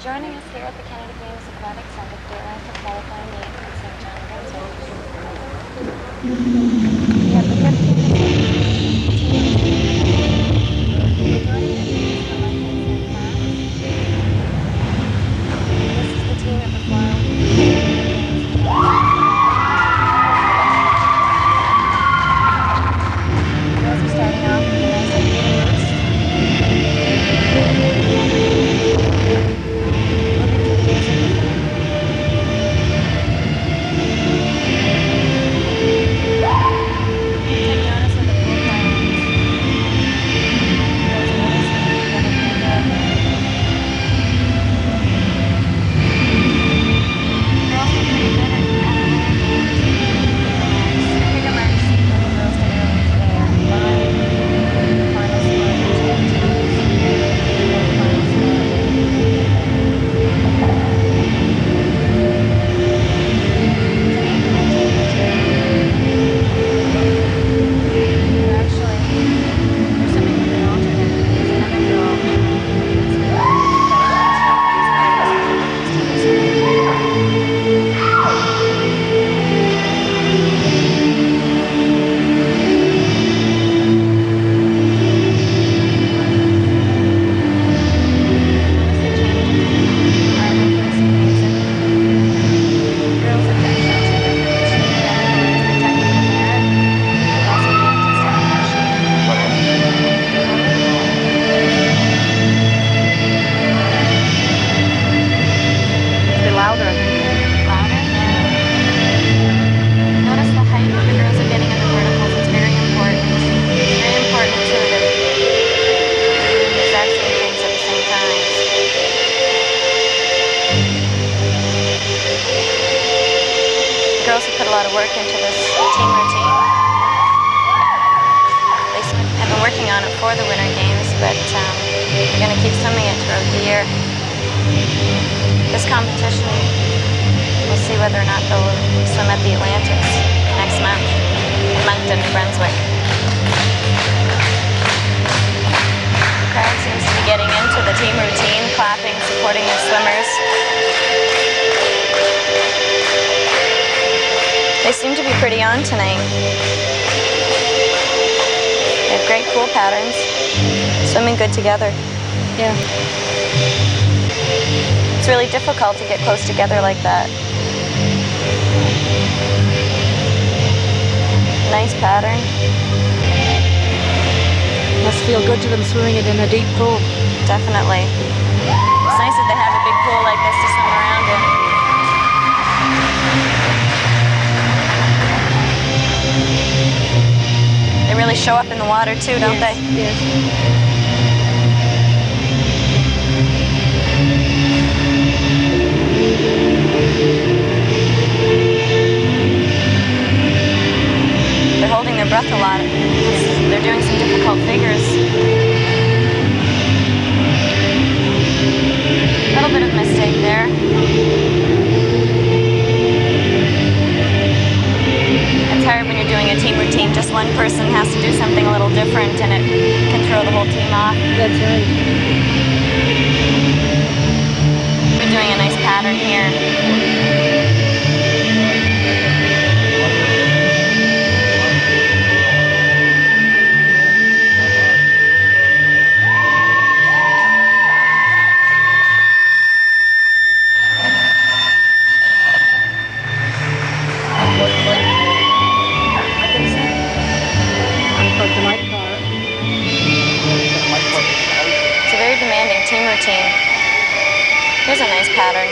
Joining us here at the Canada Games Aquatic Center for the Atlantic Qualifier meet in St. John, Brunswick. We have the 15th team. Joining us is the left-hand class. This is the team that performed the girls are starting off with a nice idea boost. Girls have put a lot of work into this team routine. They have been working on it for the Winter Games, but they're going to keep swimming it throughout the year. This competition, we'll see whether or not they'll swim at the Atlantics next month in Moncton, New Brunswick. The crowd seems to be getting into the team routine, clapping, supporting their swimmers. They seem to be pretty on tonight. They have great pool patterns, swimming good together. Yeah. It's really difficult to get close together like that. Nice pattern. Must feel good to them swimming it in a deep pool. Definitely. It's nice that they have a big pool like this to swim around in. They really show up in the water too, don't they? Yes. They're holding their breath a lot. They're doing some difficult figures. A little bit of mistake there. It's hard when you're doing a team routine. Just one person has to do something a little different and it can throw the whole team off. That's right. We're doing a nice pattern here. It's a very demanding team routine. Here's a nice pattern.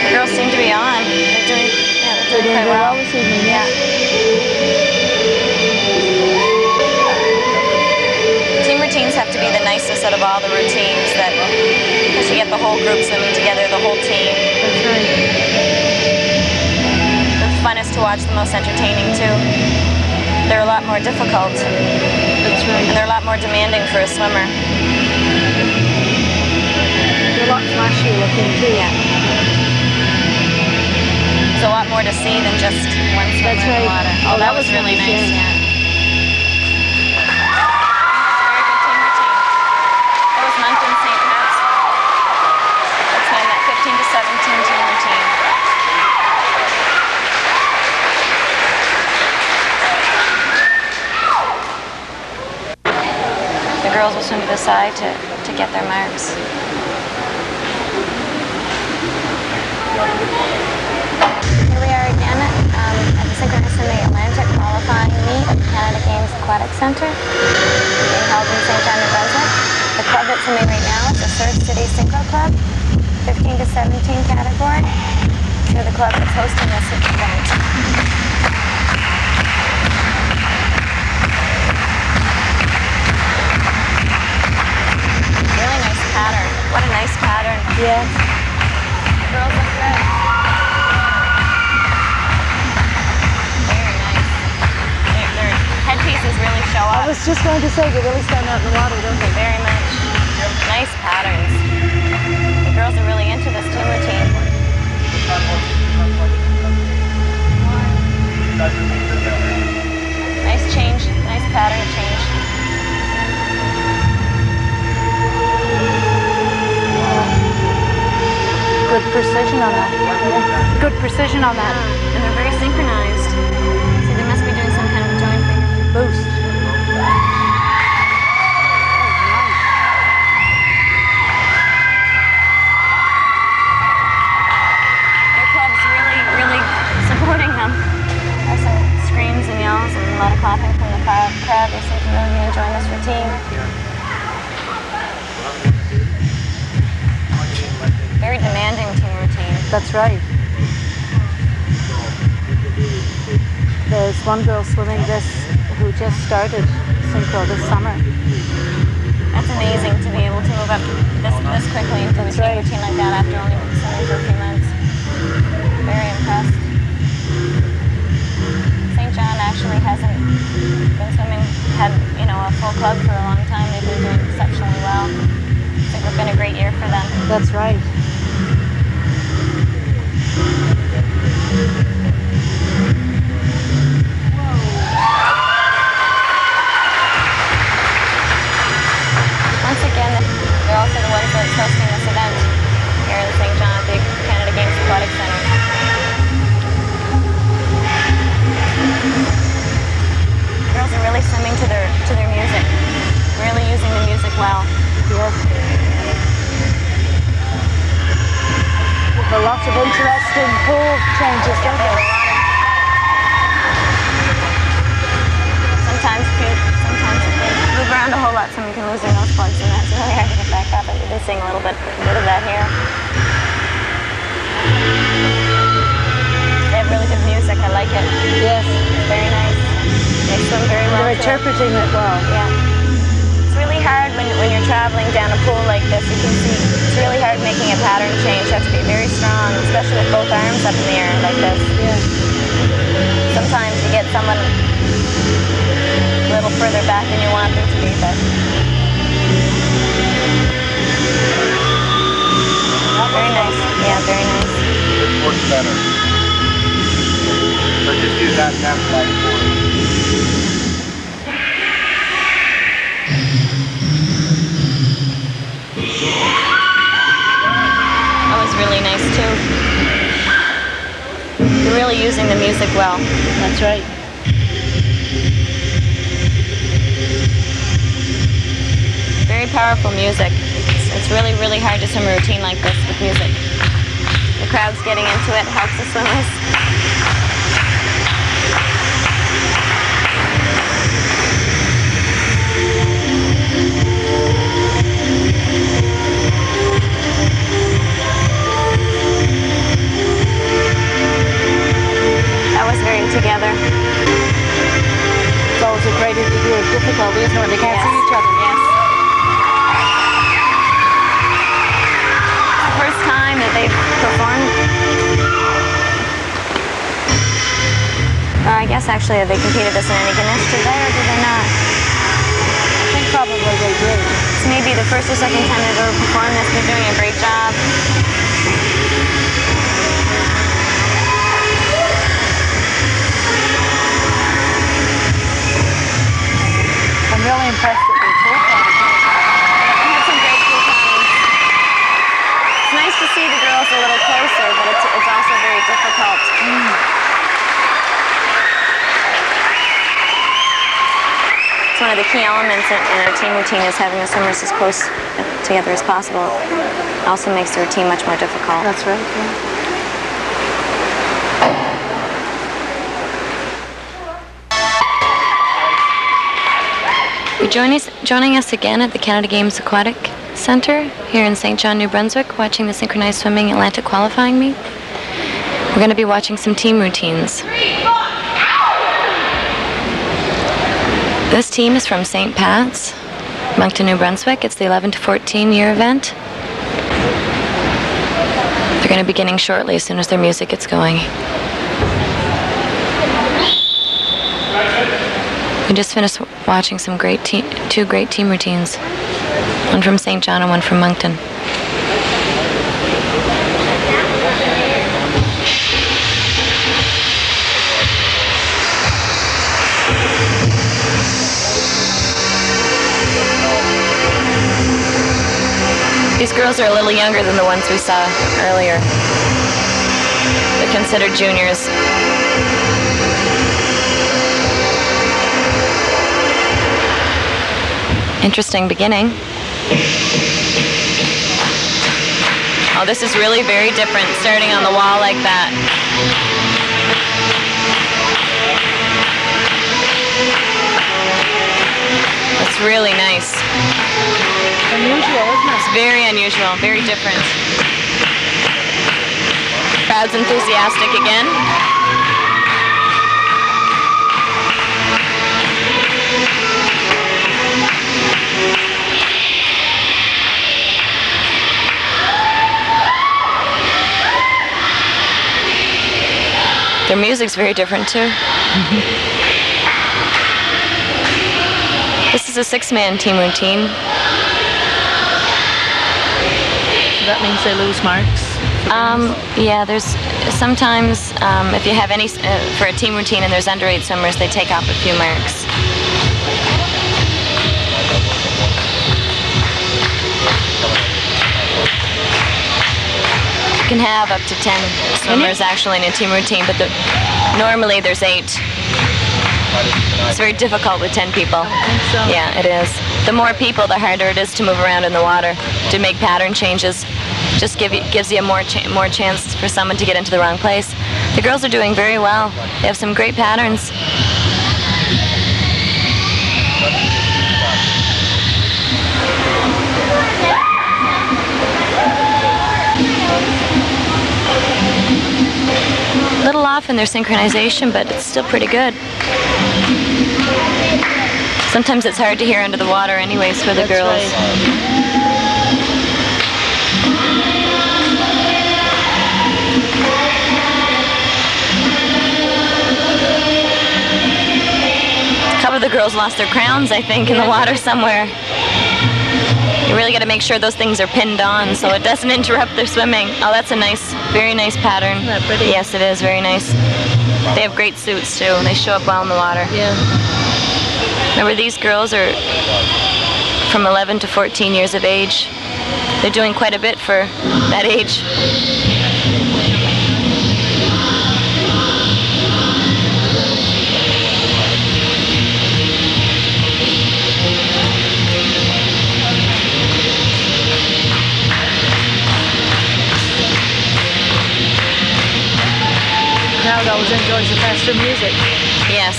The girls seem to be on. They're doing quite well. This evening, Yeah. Team routines have to be the nicest out of all the routines, because you get the whole group swimming together, the whole team. That's right. The funnest to watch, the most entertaining too. They're a lot more difficult. That's right. And they're a lot more demanding for a swimmer. They're a lot flashy looking too. Yeah. There's a lot more to see than just one swimmer in the water. Oh, that was really nice. Yeah. girls will swim to the side to get their marks. Here we are again at the Synchro in the Atlantic qualifying meet at the Canada Games Aquatic Center, being held in St. John, New Brunswick. The club that's swimming right now is the Surf City Synchro Club, 15 to 17 category. To the club that's hosting this event. Really nice pattern. What a nice pattern. Yes. The girls look good. Very nice. Their headpieces really show up. I was just going to say, they really stand out in the water, don't they? Very much. Nice patterns. The girls are really into this team routine. Nice change, nice pattern change. Good precision on that. Good precision on that. And they're very synchronized. So they must be doing some kind of a joint figure. Boost. Their club's really supporting them. There's some screams and yells and a lot of clapping from the crowd. They seem to really be enjoying this routine. Very demanding team routine. That's right. There's one girl swimming this who just started Synchro this summer. That's amazing to be able to move up this quickly into a team routine like that after only swimming for a few months. Very impressed. St. John actually hasn't been swimming, had a full club for a long time. They've been doing exceptionally well. I think it's been a great year for them. That's right. Once again, they're also the ones that's hosting this event here in St. John at the Canada Games Aquatic Center. Girls are really swimming to their music, really using the music well. Yes. There are lots of interesting pool changes, don't there? Sometimes if they move around a whole lot, someone can lose their nose plugs, and that's really hard to get back up. And we've been seeing a little bit of that here. They have really good music. I like it. Yes. Very nice. They swim very well. They're interpreting it well. Yeah. It's really hard when you're traveling down a pool like this. You can see it's really hard making a pattern change. You have to be very strong, especially with both arms up in the air like this. Yeah. Sometimes you get someone a little further back than you want them to be, but very nice. Yeah, very nice. This works better. So just use that tap flag for it. That was really nice too. You're really using the music well. That's right. Very powerful music. It's really hard to swim a routine like this with music. The crowd's getting into it, helps the swimmers. That was very together. It's always a greater degree of difficulty, isn't it, when they can't Yes. see each other? Yes. The first time that they've performed. I guess actually they competed this in any Ganesh, did they, or did they not? I think probably they did. This may be the first or second time they've ever performed this. They're doing a great job. I'm really impressed that they're full time. They had some great pool times. It's nice to see the girls a little closer, but it's also very difficult. It's one of the key elements in our team routine is having the swimmers as close together as possible. It also makes the routine much more difficult. That's right. Yeah. You're joining us again at the Canada Games Aquatic Center here in St. John, New Brunswick, watching the synchronized swimming Atlantic qualifying meet. We're going to be watching some team routines. This team is from St. Pat's, Moncton, New Brunswick. It's the 11 to 14 year event. They're going to be beginning shortly as soon as their music gets going. We just finished watching some two great team routines. One from St. John and one from Moncton. These girls are a little younger than the ones we saw earlier. They're considered juniors. Interesting beginning. Oh, this is really very different, starting on the wall like that. That's really nice. Unusual, isn't it? It's very unusual, very different. Crowd's enthusiastic again. Their music's very different too. This is a 6-man team routine. So that means they lose marks? Yeah, there's sometimes if you have any for a team routine and there's under 8 swimmers, they take off a few marks. You can have up to 10 swimmers actually in a team routine, but normally there's 8. It's very difficult with 10 people. I think so. Yeah, it is. The more people, the harder it is to move around in the water, to make pattern changes. Just gives you more chance for someone to get into the wrong place. The girls are doing very well. They have some great patterns. A little off in their synchronization, but it's still pretty good. Sometimes it's hard to hear under the water anyways for the girls. Right. A couple of the girls lost their crowns, I think, in the water somewhere. You really got to make sure those things are pinned on so it doesn't interrupt their swimming. Oh, that's a nice, very nice pattern. Isn't that pretty? Yes, it is, very nice. They have great suits too, and they show up well in the water. Yeah. Remember, these girls are from 11 to 14 years of age. They're doing quite a bit for that age. Crowd always enjoys the faster music. Yes.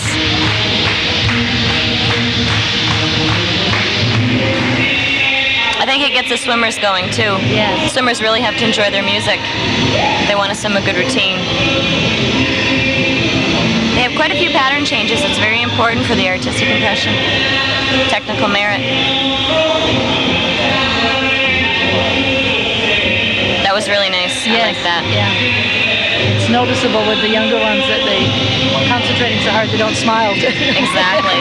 I think it gets the swimmers going too. Yes. Swimmers really have to enjoy their music. They want to swim a good routine. They have quite a few pattern changes. It's very important for the artistic impression, technical merit. That was really nice. Yes. I like that. Yeah. It's noticeable with the younger ones that they concentrating so hard they don't smile. Exactly.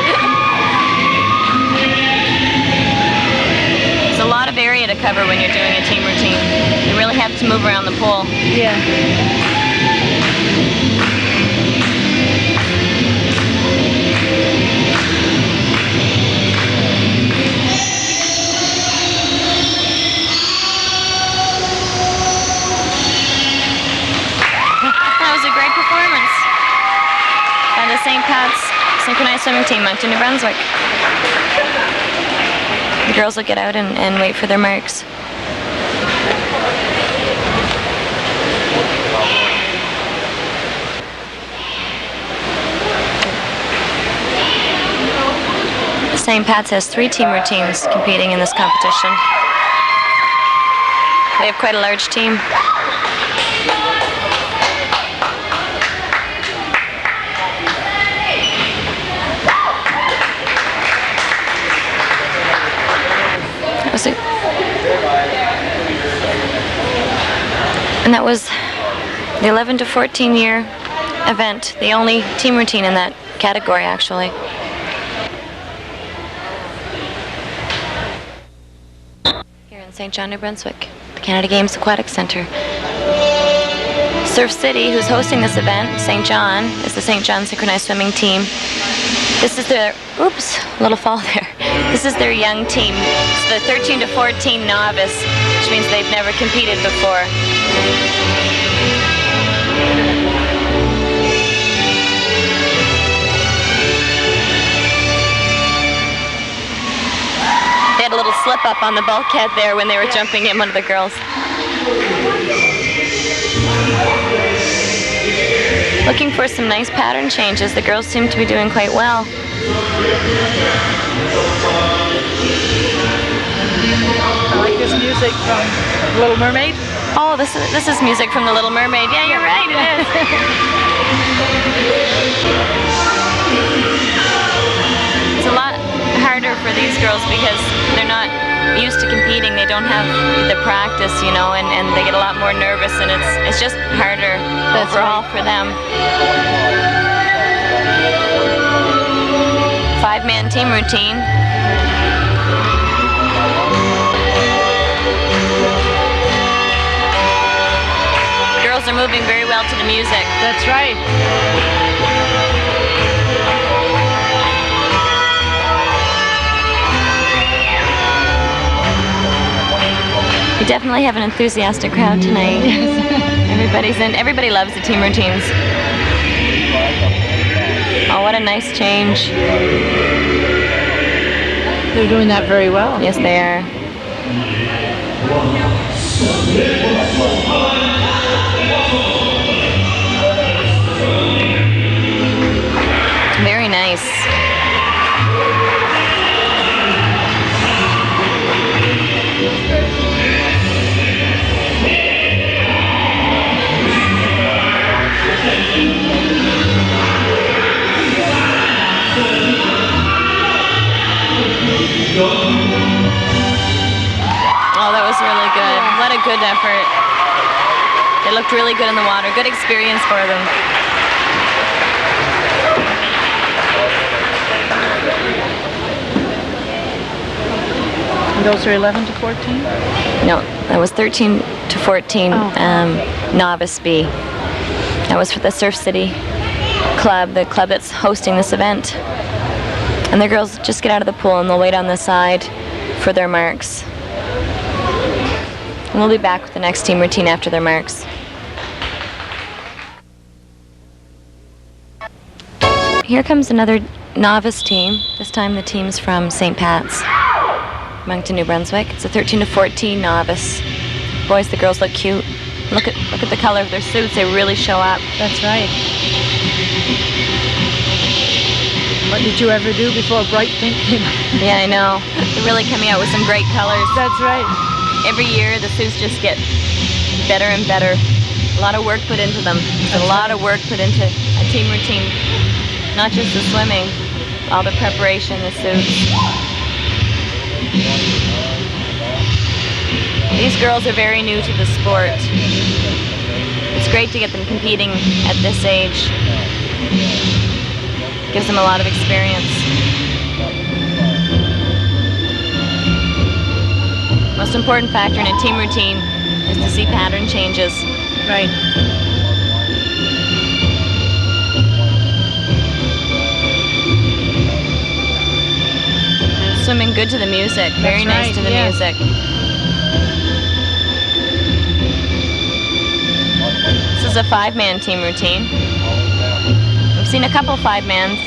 There's a lot of area to cover when you're doing a team routine. You really have to move around the pool. Yeah. That was a great performance by the St. Pat's synchronized swimming team, Moncton, New Brunswick. The girls will get out and wait for their marks. St. Pat's has 3 team routines competing in this competition. They have quite a large team. And that was the 11 to 14 year event, the only team routine in that category actually. Here in St. John, New Brunswick, the Canada Games Aquatic Centre. Surf City, who's hosting this event, St. John, is the St. John synchronized swimming team. This is their, oops, little fall there. This is their young team. It's the 13 to 14 novice, which means they've never competed before. They had a little slip up on the bulkhead there when they were jumping in, one of the girls. Looking for some nice pattern changes. The girls seem to be doing quite well. I like this music from Little Mermaid. Oh, this is music from The Little Mermaid. Yeah, you're right, it is. It's a lot harder for these girls because they're not used to competing. They don't have the practice, you know, and they get a lot more nervous, and it's just harder overall for them. 5-man team routine. Girls are moving very well to the music. That's right. We definitely have an enthusiastic crowd tonight. Everybody loves the team routines. Oh, what a nice change. They're doing that very well. Yes, they are. Very nice. Oh, that was really good. What a good effort. They looked really good in the water. Good experience for them. And those are 11 to 14? No, that was 13 to 14 novice B. That was for the Surf City club, the club that's hosting this event. And the girls just get out of the pool and they'll wait on the side for their marks. And we'll be back with the next team routine after their marks. Here comes another novice team. This time the team's from St. Pat's, Moncton, New Brunswick. It's a 13 to 14 novice. Boys, the girls look cute. Look at the color of their suits. They really show up. That's right. What did you ever do before bright pink came out? Yeah, I know. They're really coming out with some great colors. That's right. Every year the suits just get better and better. A lot of work put into them. There's a lot of work put into a team routine. Not just the swimming, all the preparation, the suits. These girls are very new to the sport. It's great to get them competing at this age. Gives them a lot of experience. Most important factor in a team routine is to see pattern changes. Right. Swimming good to the music. Very nice right, to the music. This is a 5-man team routine. We've seen a couple 5-mans.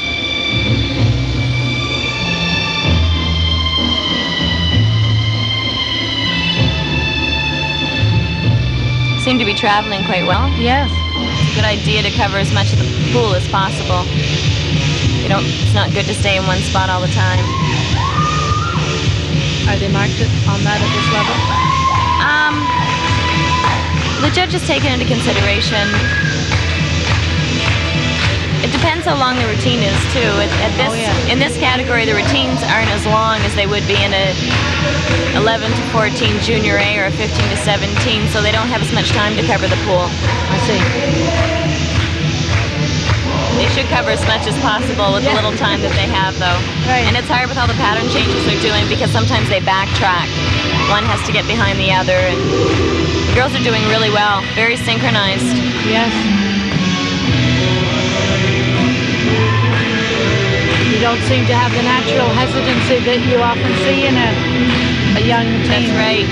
Seem to be traveling quite well. Yes. It's a good idea to cover as much of the pool as possible. It's not good to stay in one spot all the time. Are they marked on that at this level? The judges take it into consideration. It depends how long the routine is too. In this category, the routines aren't as long as they would be in a 11 to 14 junior A or a 15 to 17, so they don't have as much time to cover the pool. I see. They should cover as much as possible with the little time that they have, though. Right. And it's hard with all the pattern changes they're doing because sometimes they backtrack. One has to get behind the other, and the girls are doing really well. Very synchronized. Yes. You don't seem to have the natural hesitancy that you often see in a young team. That's right.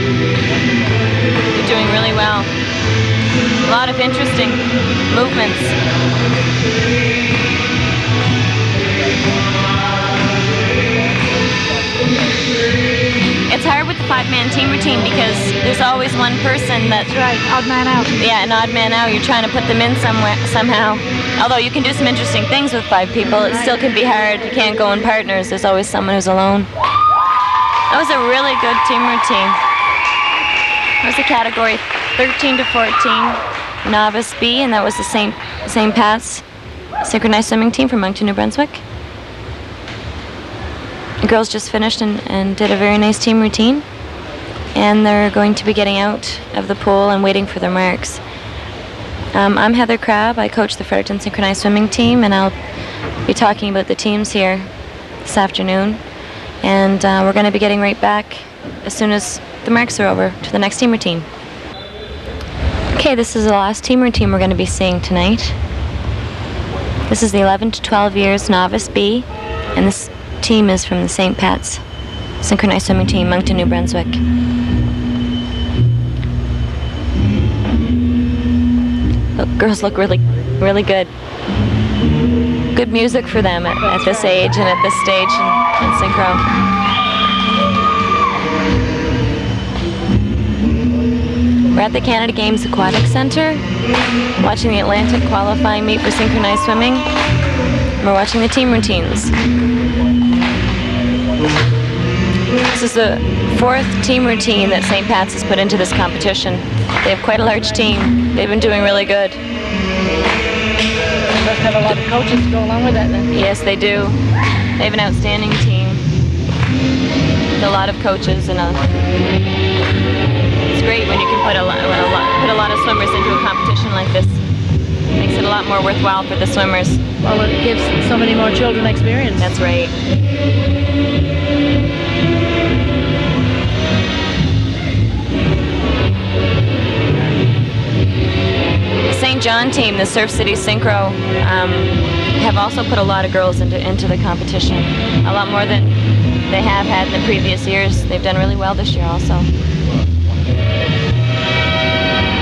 They're doing really well. A lot of interesting movements. It's hard with the 5-man team routine because there's always one person that's right, odd man out. Yeah, an odd man out. You're trying to put them in somewhere somehow. Although you can do some interesting things with 5 people, it still can be hard. You can't go in partners. There's always someone who's alone. That was a really good team routine. That was the category 13 to 14, novice B, and that was the St. Pat's synchronized swimming team from Moncton, New Brunswick. The girls just finished and did a very nice team routine, and they're going to be getting out of the pool and waiting for their marks. I'm Heather Crabb. I coach the Fredericton synchronized swimming team, and I'll be talking about the teams here this afternoon. And we're going to be getting right back as soon as the marks are over to the next team routine. Okay, this is the last team routine we're going to be seeing tonight. This is the 11 to 12 years novice B, and this team is from the St. Pat's synchronized swimming team, Moncton, New Brunswick. The girls look really, really good. Good music for them at this age and at this stage in synchro. We're at the Canada Games Aquatic Center, watching the Atlantic qualifying meet for synchronized swimming. We're watching the team routines. This is the 4th team routine that St. Pat's has put into this competition. They have quite a large team. They've been doing really good. They must have a lot of coaches to go along with that then. Yes, they do. They have an outstanding team. With a lot of coaches, and it's great when you can put a lot of swimmers into a competition like this. It makes it a lot more worthwhile for the swimmers. Well, it gives so many more children experience. That's right. The St. John team, the Surf City Synchro, have also put a lot of girls into the competition. A lot more than they have had in the previous years. They've done really well this year also.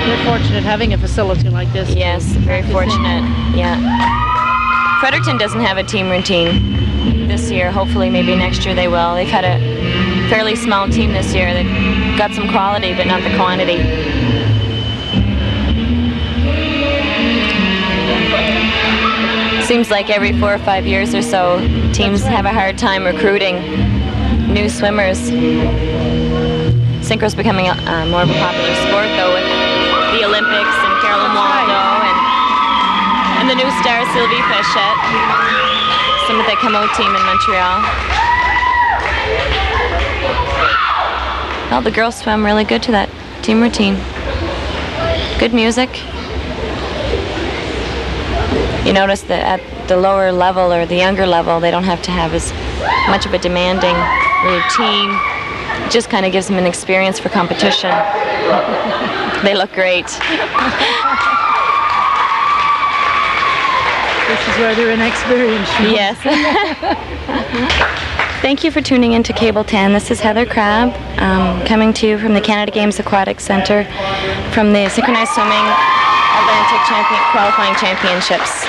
We're fortunate having a facility like this. Yes, very fortunate. Yeah. Fredericton doesn't have a team routine this year. Hopefully, maybe next year they will. They've had a fairly small team this year. They've got some quality, but not the quantity. Seems like every 4 or 5 years or so, teams have a hard time recruiting new swimmers. Synchro's becoming more of a popular sport, though, with the Olympics and Carolyn Waldo and the new star Sylvie Fechette, some of the Camo team in Montreal. Well, the girls swam really good to that team routine. Good music. You notice that at the lower level or the younger level, they don't have to have as much of a demanding routine. It just kind of gives them an experience for competition. They look great. This is where they're inexperienced. Yes. Thank you for tuning in to Cable 10. This is Heather Crabb, coming to you from the Canada Games Aquatic Center from the Synchronized Swimming Atlantic Qualifying Championships.